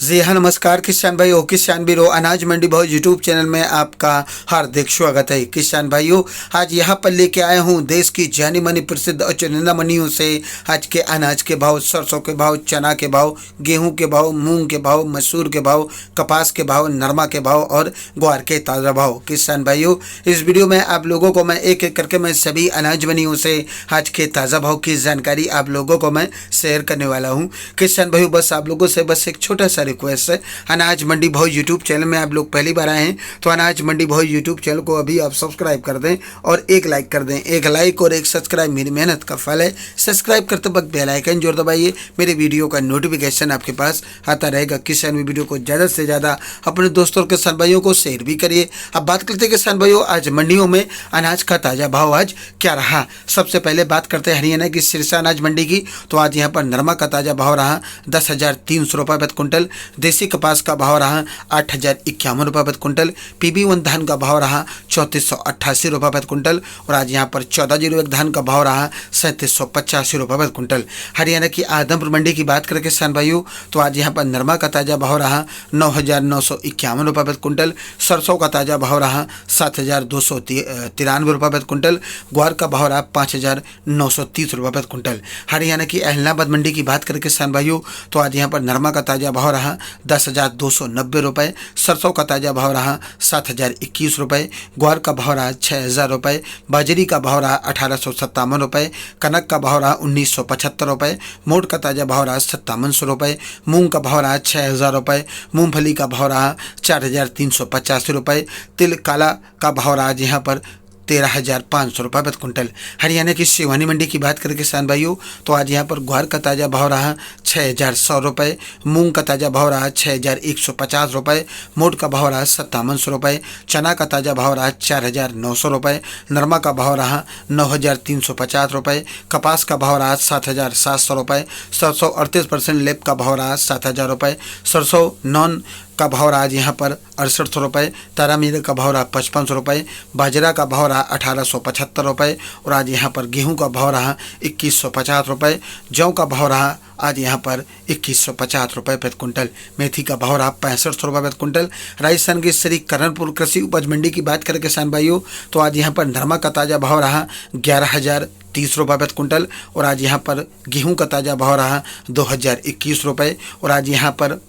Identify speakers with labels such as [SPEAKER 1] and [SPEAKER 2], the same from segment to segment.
[SPEAKER 1] जी हाँ, नमस्कार किसान भाइयों, किसान बीरो अनाज मंडी भाव यूट्यूब चैनल में आपका हार्दिक स्वागत है। किसान भाइयों, आज यहाँ पर लेके आया हूँ देश की जानी मानी प्रसिद्ध और चुनिंदा मंडियों से आज के अनाज के भाव, सरसों के भाव, चना के भाव, गेहूं के भाव, मूंग के भाव, मसूर के भाव, कपास के भाव, नरमा के भाव और ग्वार के ताज़ा भाव। किसान भाइयों, इस वीडियो में आप लोगों को मैं एक एक करके मैं सभी अनाज मंडियों से आज के ताज़ा भाव की जानकारी आप लोगों को मैं शेयर करने वाला हूँ। किसान भाइयों, बस आप लोगों से बस एक छोटा सा रिक्वेस्ट है, अनाज मंडी भाव यूट्यूब चैनल में आप लोग पहली बार आए हैं तो अनाज मंडी भाव यूट्यूब चैनल को अभी आप सब्सक्राइब कर दें और एक लाइक कर दें। एक लाइक और एक सब्सक्राइब मेरी मेहनत का फल है। सब्सक्राइब करते वक्त बेल आइकन जरूर दबाइए, मेरे वीडियो का नोटिफिकेशन आपके पास आता रहेगा। किसान भी वीडियो को ज़्यादा से ज़्यादा अपने दोस्तों के किसान भाइयों को शेयर भी करिए। अब बात करते हैं किसान भाइयों, आज मंडियों में अनाज का ताज़ा भाव आज क्या रहा। सबसे पहले बात करते हैं हरियाणा की सिरसा अनाज मंडी की। तो आज यहाँ पर नरमा का ताज़ा भाव रहा 10,300 रुपये प्रति कुंटल। देसी कपास का भाव रहा 8,051 रुपये प्रति कुंटल। PB1 धान का भाव रहा 3488 रुपये प्रति कुंटल। और आज यहाँ पर 1401 धान का भाव रहा 3785 रुपये प्रति कुंटल। हरियाणा की आदमपुर मंडी की बात करें किसान भाइयों, तो आज यहाँ पर नरमा का ताज़ा भाव रहा 9,951 रुपये प्रति कुंटल। सरसों का ताज़ा भाव रहा 7,293 रुपये प्रति कुंटल। ग्वार का भाव रहा 5,930 रुपये प्रति कुंटल। हरियाणा की अहमदाबाद मंडी की बात करें किसान भाइयों, तो आज यहाँ पर नरमा का ताज़ा भाव रहा 10,290 रुपये। सरसों का ताज़ा भाव रहा 7,021 रुपये। ग्वार का भाव रहा 6,000 रुपये। बाजरी का भाव रहा 1,857 रुपये। कनक का भाव रहा 1,975 रुपये। मोट का ताज़ा भाव रहा 5700 रुपये। मूंग का भाव रहा 6,000 रुपये। मूंगफली का भाव रहा 4,385 रुपये। तिल काला का भाव रहा आज यहाँ पर 13,500 रुपये प्रति कुंटल। हरियाणा की सिवानी मंडी की बात करें किसान भाइयों, तो आज यहाँ पर ग्वार का ताज़ा भाव रहा 6,100 रुपये। मूंग का ताज़ा भाव रहा 6,150 रुपये। मोट का भाव रहा 5700 रुपये। चना का ताज़ा भाव रहा 4,900 रुपये। नरमा का भाव रहा 9,350 रुपये। कपास का भाव रहा 7,700 रुपये। सरसों 38% लेप का भाव रहा 7,000 रुपये। सरसों नॉन का भाव रहा आज यहाँ पर 68 रुपये। तारामीर का भाव रहा 55 रुपये। बाजरा का भाव रहा 1,875 रुपये। और आज यहाँ पर गेहूं का भाव रहा 2,150 रुपये। जौ का भाव रहा आज यहाँ पर 2,150 रुपये प्रति कुंटल। मेथी का भाव रहा 65 रुपये प्रति कुंटल। राजस्थान की श्री करणपुर कृषि उपज मंडी की बात करें किसान भाइयों, तो आज यहाँ पर नरमा का ताज़ा भाव रहा 11,030 रुपये प्रति कुंटल। और आज यहाँ पर गेहूं का ताज़ा भाव रहा 2,021 रुपये। और आज यहाँ पर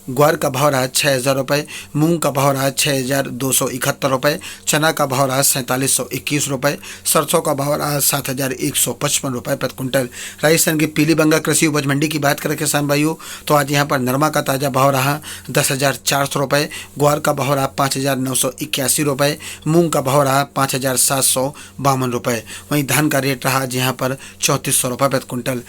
[SPEAKER 1] ग्वार का भाव रहा 6,000 रुपये। मूंग का भाव रहा 6,271 रुपये। चना का भाव रहा 4,721 रुपये। सरसों का भाव रहा 7,155 रुपये प्रति कुंटल। राजस्थान की पीलीबंगा कृषि उपज मंडी की बात करें किसान भाइयों, तो आज यहाँ पर नरमा का ताज़ा भाव रहा 10,400 रुपये। ग्वार का भाव रहा 5,981 रुपये। मूंग का भाव रहा 5,752 रुपये। वहीं धान का रेट रहा आज यहाँ पर 3,400 रुपये प्रति कुंटल।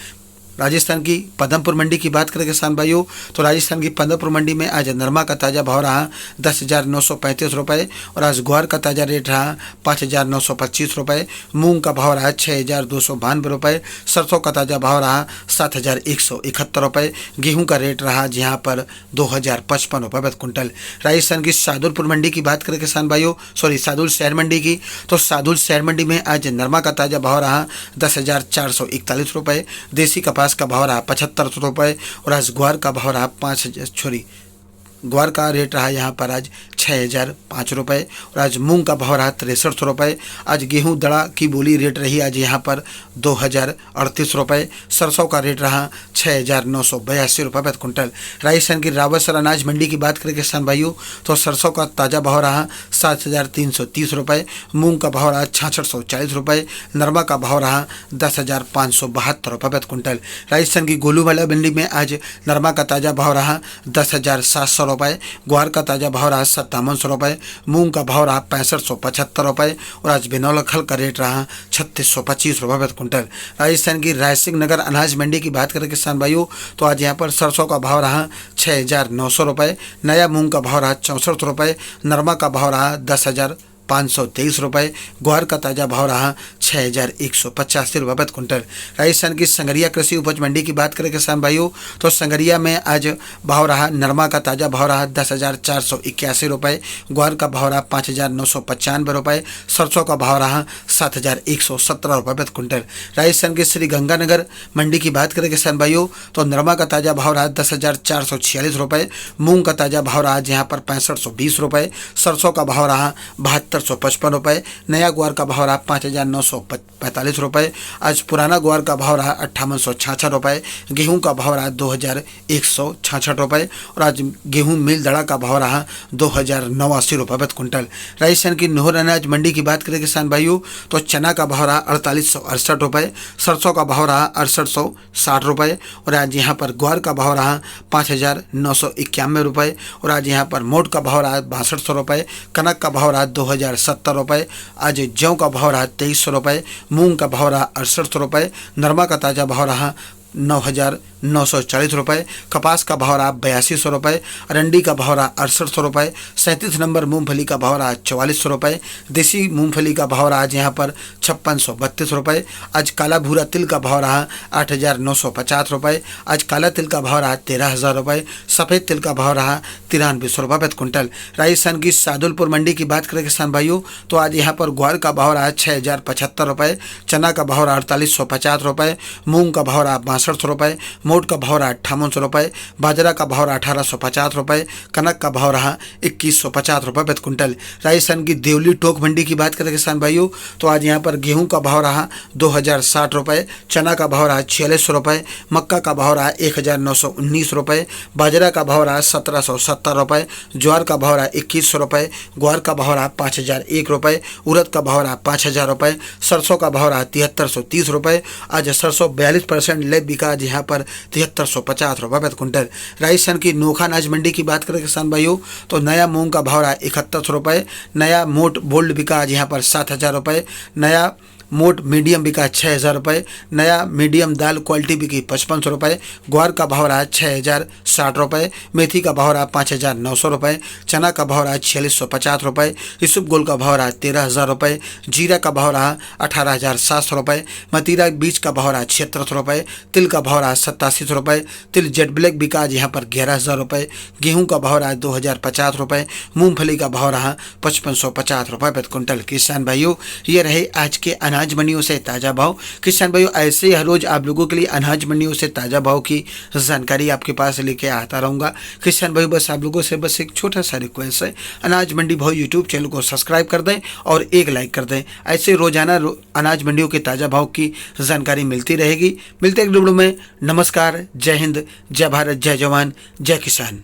[SPEAKER 1] राजस्थान की पदमपुर मंडी की बात करें किसान भाइयों, तो राजस्थान की पदमपुर मंडी में आज नरमा का ताज़ा भाव रहा 10,935 रुपये। और आज ग्वार का ताज़ा रेट रहा 5,925 रुपये। मूंग का भाव रहा 6,292 रुपये। सरसों का ताज़ा भाव रहा 7,171 रुपये। गेहूं का रेट रहा आज यहाँ पर 2,055 रुपये प्रति कुंटल। राजस्थान की सादुलपुर मंडी की बात करें किसान भाइयों, सादुल शहर मंडी की, तो सादुल शहर मंडी में आज नरमा का ताज़ा भाव रहा 10,441 रुपये। देसी कपास का भाव रहा 75 रुपये। और आज ग्वार का भाव रहा ग्वार का रेट रहा यहाँ पर आज 6,005 रुपये। और आज मूंग का भाव रहा 63 रुपये। आज गेहूं दड़ा की बोली रेट रही आज यहाँ पर 2,038 रुपये। सरसों का रेट रहा 6,982 रुपये प्रति कुंटल। राजस्थान की रावतसर अनाज मंडी की बात करें किसान भाइयों, तो सरसों का ताज़ा भाव रहा 7,330 रुपये। मूंग का भाव रहा 6,640 रुपये। नरमा का भाव रहा 10,572 रुपये प्रति कुंटल। राजस्थान की गोलूवाला मंडी में आज नरमा का ताज़ा भाव रहा 10,700 रुपये। ग्वार का ताज़ा भाव रहा 5700 रुपये। मूंग का भाव रहा 6575 रुपये। और आज बिनौला खल का रेट रहा 3,625 रुपये प्रति कुंटल। राजस्थान की रायसिंह नगर अनाज मंडी की बात करें किसान भाइयों, तो आज यहाँ पर सरसों का भाव रहा 6,900 रुपये। नया मूंग का भाव रहा 64 रुपये। नरमा का भाव रहा 523 ग्वार का ताजा भाव रहा 6,185 रुपये प्रति क्विंटल। राजस्थान की संगरिया कृषि उपज मंडी की बात करें किसान भाइयों तो संगरिया में आज भाव रहा नरमा का ताजा भाव रहा 10,481 रुपये, ग्वार का भाव रहा 5,995 रुपये, सरसों का भाव रहा 7,117 रुपये प्रति क्विंटल। राजस्थान के श्री गंगानगर मंडी की बात करें किसान भाइयों तो नरमा का ताजा भाव रहा 10,446 रुपये, मूंग का ताजा भाव रहा यहाँ पर 6520 रुपये, सरसों का भाव रहा 7255 रुपये, नया ग्वार का भाव रहा 5,945 रुपये, आज पुराना ग्वार का भाव रहा 5866 रुपये, गेहूं का भाव रहा 2,166 रुपये और आज गेहूं मिल दड़ा का भाव रहा 2,089 रुपये प्रति क्विंटल। राजस्थान की नोहर अनाज मंडी की बात करें किसान भाइयों तो चना का भाव रहा 4,868 रुपये, सरसों का भाव रहा 6,860 रुपये और आज यहाँ पर ग्वार का भाव रहा 5,991 रुपये और आज यहाँ पर मोट का भाव रहा 6200 रुपये, कनक का भाव रहा 2,070 रुपये, आज जौ का भाव रहा 2,300 रुपये, मूंग का भाव रहा 6800 रुपये, नरमा का ताजा भाव रहा 9,940 रुपये, कपास का भाव रहा 8200 रुपये, अरंडी का भाव रहा 6800 रुपये, 37 नंबर मूंगफली का भाव रहा 4400 रुपये, देसी मूंगफली का भाव रहा आज यहाँ पर 5632 रुपये, आज काला भूरा तिल का भाव रहा 8,950 रुपये, आज काला तिल का भाव रहा 13,000 रुपये, सफ़ेद तिल का भाव रहा 9300 रुपये प्रति क्विंटल। राजस्थान की सादुलपुर मंडी की बात करें किसान भाइयों तो आज यहाँ पर ग्वार का भाव रहा 6,075 रुपये, चना का भाव रहा 4,850 रुपये, मूंग का भाव रहा 6200 रुपये, मोट का भाव रहा 5800 रुपये, बाजरा का भाव रहा 1,850 रुपये, कनक का भाव रहा 2,150 रुपये प्रति क्विंटल। राजस्थान की देवली टोक मंडी की बात करें किसान भाइयों तो आज यहाँ पर गेहूं का भाव रहा 2,060 रुपये, चना का भाव रहा 4,600 रुपये, मक्का का भाव रहा 1,919 रुपये, बाजरा का भाव रहा 1,770 रुपये, ज्वार का भाव रहा 2,100 रुपये, ग्वार का भाव रहा 5,001 रुपये, उड़द का भाव रहा 5,000 रुपये, सरसों का भाव रहा 7,330 रुपये, आज सरसों 42% ले बिका यहाँ पर 7,350 रुपये प्रति क्विंटल। राजस्थान की नोखा अनाज मंडी की बात करें किसान भाइयों तो नया मूंग का भाव रहा 7100 रुपये, नया मोट बोल्ड बिका आज यहाँ पर 7,000 रुपये, नया मोट मीडियम बिका 6,000 रुपये, नया मीडियम दाल क्वालिटी बिकी 5,500 रुपये, ग्वार का भाव रहा 6,060 रुपये, मेथी का भाव रहा 5,900 रुपये, चना का भाव रहा 4,650 रुपये, इसबगोल का भाव रहा 13,000 रुपये, जीरा का भाव रहा 18,700 रुपये, मतीरा बीज का भाव रहा 7600 रुपये, तिल का भाव रहा 8700 रुपये, तिल जेट ब्लैक बिका आज यहाँ पर 11,000 रुपये, गेहूँ का भाव रहा 2,050 रुपये, मूँगफली का भाव रहा 5,550 रुपये प्रति क्विंटल। किसान भाइयों ये रहे आज के अनाज मंडियों से ताज़ा भाव। किसान भाइयों ऐसे ही हर रोज आप लोगों के लिए अनाज मंडियों से ताज़ा भाव की जानकारी आपके पास लेके आता रहूँगा। किसान भाइयों बस आप लोगों से बस एक छोटा सा रिक्वेस्ट है, अनाज मंडी भाव यूट्यूब चैनल को सब्सक्राइब कर दें और एक लाइक कर दें। ऐसे रोजाना अनाज मंडियों के ताज़ा भाव की जानकारी मिलती रहेगी। मिलते एक वीडियो में। नमस्कार, जय हिंद, जय भारत, जय जवान, जय किसान।